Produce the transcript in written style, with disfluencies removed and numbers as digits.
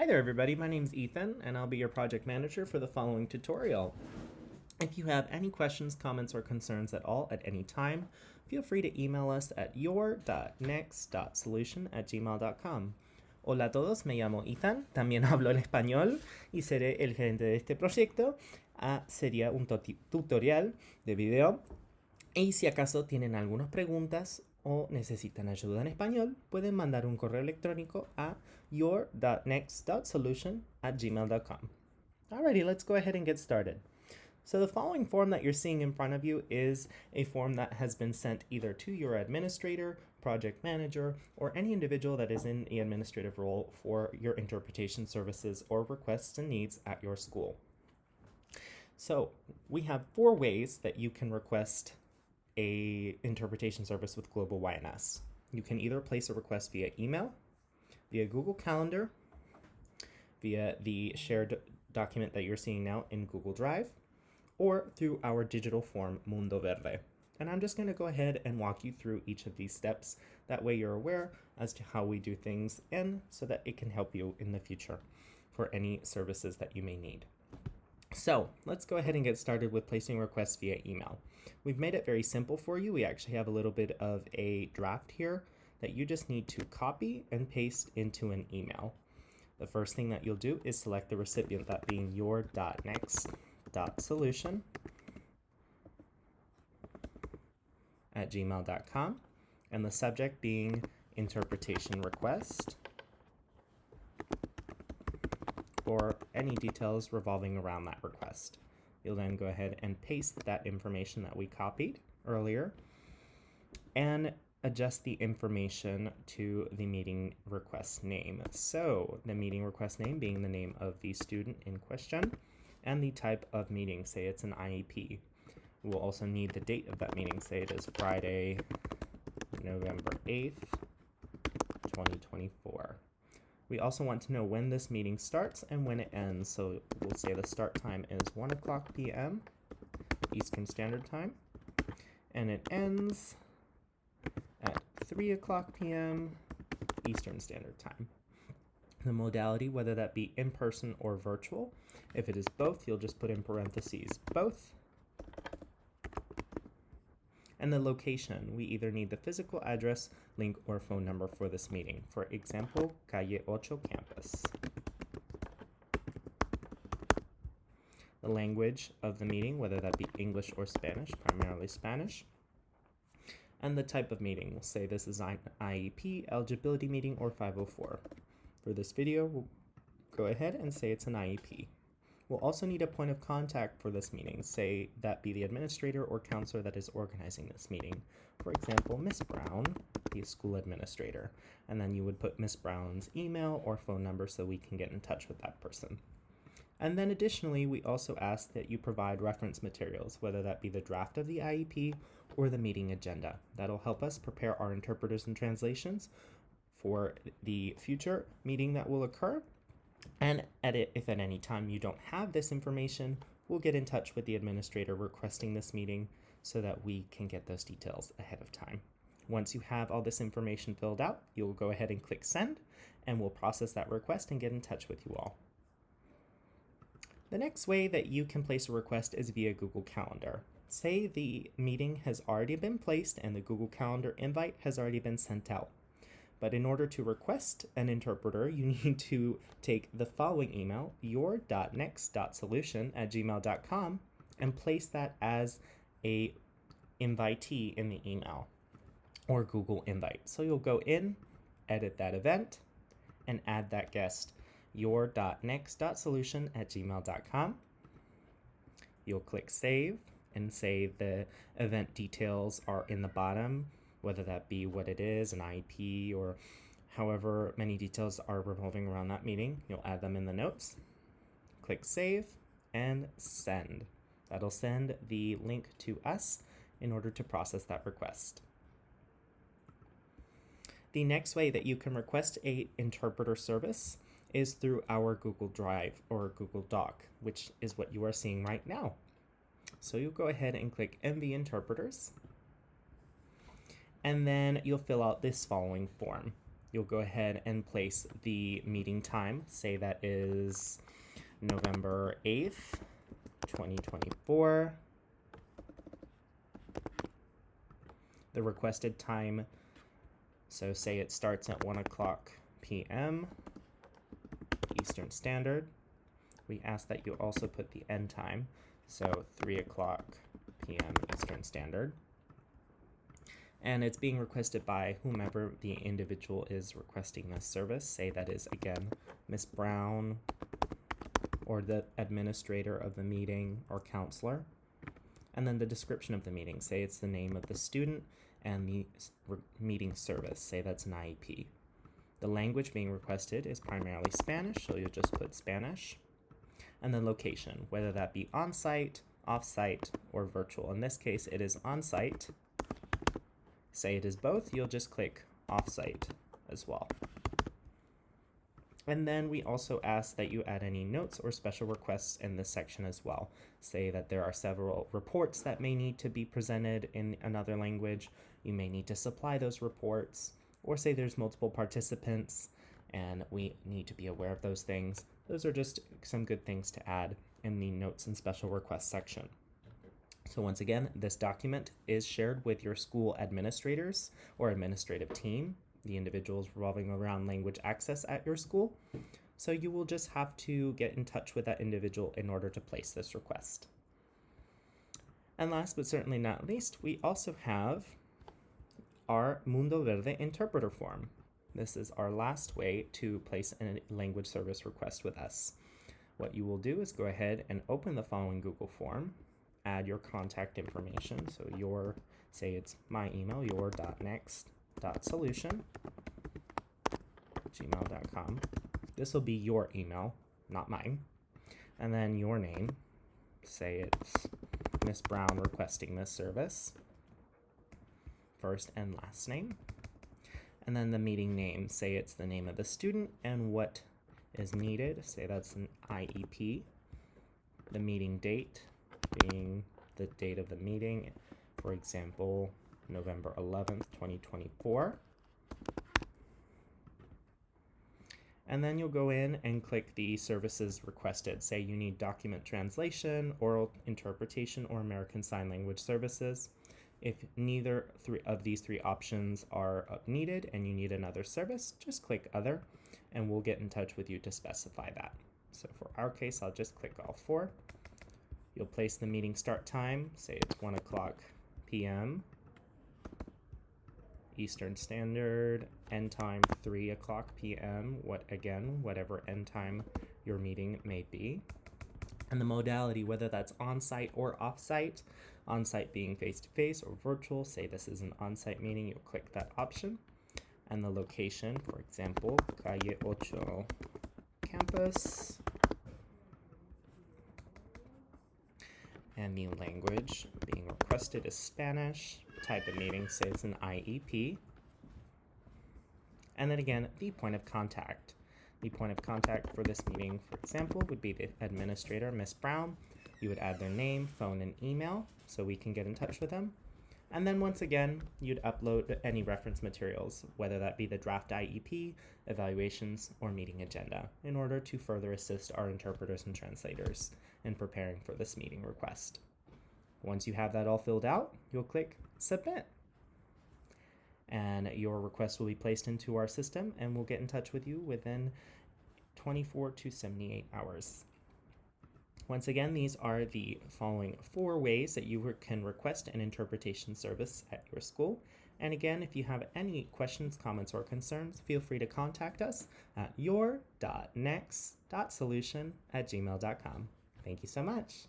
Hi there everybody, my name is Ethan and I'll be your project manager for the following tutorial. If you have any questions, comments, or concerns at all at any time, feel free to email us at your.next.solution@gmail.com. Hola a todos, me llamo Ethan, también hablo el español y seré el gerente de este proyecto. Sería un tutorial de video y si acaso tienen algunas preguntas o necesitan ayuda en español, pueden mandar un correo electrónico a your.next.solution@gmail.com. Alrighty, let's go ahead and get started. So the following form that you're seeing in front of you is a form that has been sent either to your administrator, project manager, or any individual that is in the administrative role for your interpretation services or requests and needs at your school. So we have 4 ways that you can request a interpretation service with Global YNS. You can either place a request via email, via Google Calendar, via the shared document that you're seeing now in Google Drive, or through our digital form Mundo Verde. And I'm just going to go ahead and walk you through each of these steps. That way you're aware as to how we do things and so that it can help you in the future for any services that you may need. So let's go ahead and get started with placing requests via email. We've made it very simple for you. We actually have a little bit of a draft here that you just need to copy and paste into an email. The first thing that you'll do is select the recipient, that being your.next.solution@gmail.com, and the subject being interpretation request, or any details revolving around that request. You'll then go ahead and paste that information that we copied earlier and adjust the information to the meeting request name. So the meeting request name being the name of the student in question and the type of meeting, say it's an IEP. We'll also need the date of that meeting, say it is Friday, November 8th, 2024. We also want to know when this meeting starts and when it ends. So we'll say the start time is 1:00 p.m. Eastern Standard Time, and it ends at 3:00 p.m. Eastern Standard Time. The modality, whether that be in person or virtual. If it is both, you'll just put in parentheses both. And the location, we either need the physical address, link, or phone number for this meeting. For example, Calle 8 campus. The language of the meeting, whether that be English or Spanish, primarily Spanish. And the type of meeting, we'll say this is an IEP, eligibility meeting, or 504. For this video, we'll go ahead and say it's an IEP. We'll also need a point of contact for this meeting, say that be the administrator or counselor that is organizing this meeting. For example, Miss Brown, the school administrator, and then you would put Miss Brown's email or phone number so we can get in touch with that person. And then additionally, we also ask that you provide reference materials, whether that be the draft of the IEP or the meeting agenda. That'll help us prepare our interpreters and translations for the future meeting that will occur. And if at any time you don't have this information, we'll get in touch with the administrator requesting this meeting so that we can get those details ahead of time. Once you have all this information filled out, you'll go ahead and click send, and we'll process that request and get in touch with you all. The next way that you can place a request is via Google Calendar. Say the meeting has already been placed and the Google Calendar invite has already been sent out. But in order to request an interpreter, you need to take the following email, your.next.solution@gmail.com, and place that as a invitee in the email or Google invite. So you'll go in, edit that event, and add that guest, your.next.solution@gmail.com. You'll click save and say the event details are in the bottom, whether that be what it is, an IEP, or however many details are revolving around that meeting. You'll add them in the notes, click save, and send. That'll send the link to us in order to process that request. The next way that you can request an interpreter service is through our Google Drive or Google Doc, which is what you are seeing right now. So you'll go ahead and click MV Interpreters, and then you'll fill out this following form. you'll go ahead and place the meeting time. Say that is November 8th, 2024. The requested time, so say it starts at 1 o'clock p.m. Eastern Standard. We ask that you also put the end time, so 3 o'clock p.m. Eastern Standard. And it's being requested by whomever the individual is requesting this service. Say that is, again, Miss Brown or the administrator of the meeting or counselor. And then the description of the meeting. Say it's the name of the student and the meeting service. Say that's an IEP. The language being requested is primarily Spanish, so you'll just put Spanish. And then location, whether that be on-site, off-site, or virtual. In this case, it is on-site. Say it is both, you'll just click off-site as well. And then we also ask that you add any notes or special requests in this section as well. Say that there are several reports that may need to be presented in another language. You may need to supply those reports, or say there's multiple participants and we need to be aware of those things. Those are just some good things to add in the notes and special requests section. So once again, this document is shared with your school administrators or administrative team, the individuals revolving around language access at your school. So you will just have to get in touch with that individual in order to place this request. And last but certainly not least, we also have our Mundo Verde interpreter form. This is our last way to place a language service request with us. What you will do is go ahead and open the following Google form, add your contact information. So say it's my email, your.next.solution, gmail.com. This will be your email, not mine. And then your name, say it's Miss Brown requesting this service, first and last name. And then the meeting name, say it's the name of the student and what is needed, say that's an IEP. The meeting date being the date of the meeting, for example, November 11th, 2024. And then you'll go in and click the services requested. Say you need document translation, oral interpretation, or American Sign Language services. If neither of these three options are needed and you need another service, just click Other, and we'll get in touch with you to specify that. So for our case, I'll just click all four. You'll place the meeting start time, say it's 1 o'clock p.m. Eastern Standard, end time 3 o'clock p.m., whatever end time your meeting may be. And the modality, whether that's on-site or off-site, on-site being face-to-face or virtual, say this is an on-site meeting, you'll click that option. And the location, for example, Calle 8 campus. And the language being requested is Spanish. Type of meeting, say it's an IEP. And then again, the point of contact. The point of contact for this meeting, for example, would be the administrator, Miss Brown. You would add their name, phone, and email so we can get in touch with them. And then once again, you'd upload any reference materials, whether that be the draft IEP, evaluations, or meeting agenda, in order to further assist our interpreters and translators in preparing for this meeting request. Once you have that all filled out, you'll click Submit. And your request will be placed into our system, and we'll get in touch with you within 24 to 78 hours. Once again, these are the following 4 ways that you can request an interpretation service at your school. And again, if you have any questions, comments, or concerns, feel free to contact us at your.next.solution@gmail.com. Thank you so much.